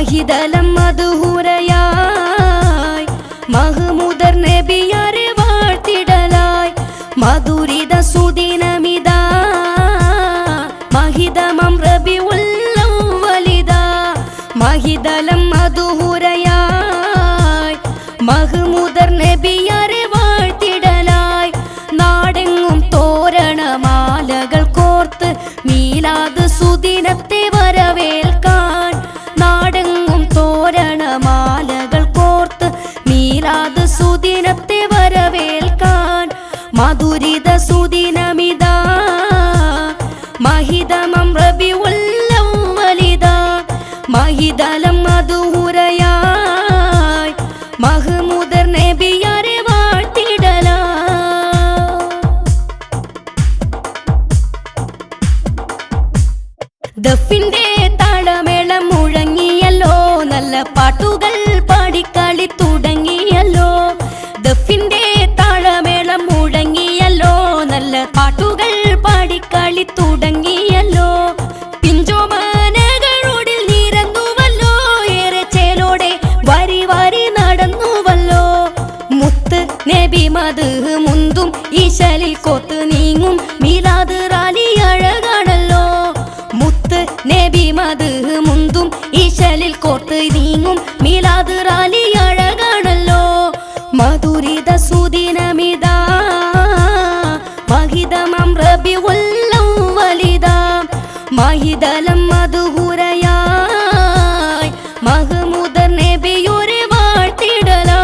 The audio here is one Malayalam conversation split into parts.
മഹിതലം മധുഹുരയായി മഹ്മൂദർ നബിയാരെ വാഴ്ത്തിടലായി മധുരിത സുദിനമിതാ മഹിതമം റബീഉൽ അവ്വലിതാ മഹിതലം മധുഹുരയായി മഹ്മൂദർ നബിയാരെ വാഴ്ത്തിടലായി നാടെങ്ങും തോരണമാലകൾ കോർത്ത് മീലാദ് സുദിനത്തെ വരവേൽക്കാൻ നാടെങ്ങും തോരണമാലകൾ കോർത്ത് മീലാദ് സുദിനത്തെ വരവേൽക്കാൻ മധുരിത സുദിനമിതാ മഹിതമം റബീഉൽ അവ്വലിതാ മഹിതലം മധുഹുരയായി മഹ്മൂദർ നബിയാരെ വാഴ്ത്തിടലാ ദഫിന്റെ താളമേളം മുഴങ്ങിയല്ലോ നല്ല പാട്ടുകൾ പാടിക്കളി തുടങ്ങിയല്ലോ ദഫിന്റെ താളമേളം മുഴങ്ങിയല്ലോ നല്ല പാട്ടുകൾ പാടിക്കളി തുടങ്ങിയല്ലോ പിഞ്ചോമനകളോടിൽ നിരന്നുവല്ലോ ഏറെ ചേലോടെ വരി വരി നടന്നുവല്ലോ മുത്ത് നബി മദ്ഹ് മുന്തും ഈശലിൽ കോത്ത് നീങ്ങും മീലാദ് റാലി അഴകാണല്ലോ മുത്ത് നബി മദ്ഹ് മുന്തും ഈശലിൽ കോർത്ത് നീങ്ങും മീലാദ് റാലി അഴകാണല്ലോ മധുരിത സുദിനമിതാ മഹിതമം റബീഉൽ അവ്വലിതാ മഹിതലം മധുഹുരയായി മഹ്മൂദർ നബിയോരെ വാഴ്ത്തിടലാ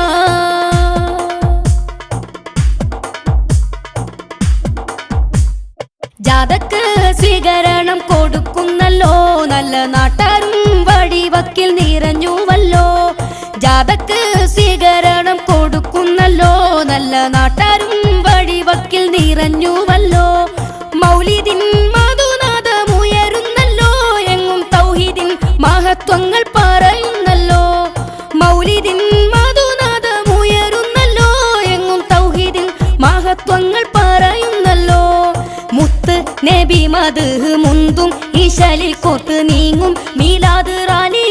ജാതക്ക് സ്വീകരണം കൊടുക്കുന്നല്ലോ നല്ല നാട്ടാരും വഴിവക്കിൽ നിറഞ്ഞുവല്ലോ ജാതക്ക് സ്വീകരണം കൊടുക്കുന്നല്ലോ നല്ല നാട്ടാരും വഴിവക്കിൽ നിറഞ്ഞുവല്ലോ മൗലിദിൻ മധുനാദമുയരുന്നല്ലോ എങ്ങും തൗഹീദിൻ മഹത്വങ്ങൾ പറയുന്നല്ലോ മൗലിദിൻ മധുനാദമുയരുന്നല്ലോ എങ്ങും തൗഹീദിൻ മഹത്വങ്ങൾ പറയുന്നല്ലോ മുത്ത് നബി മദ്ഹ് മുന്തും ഈശലിൽ കോർത്ത് നീങ്ങും മീലാദ് റാലി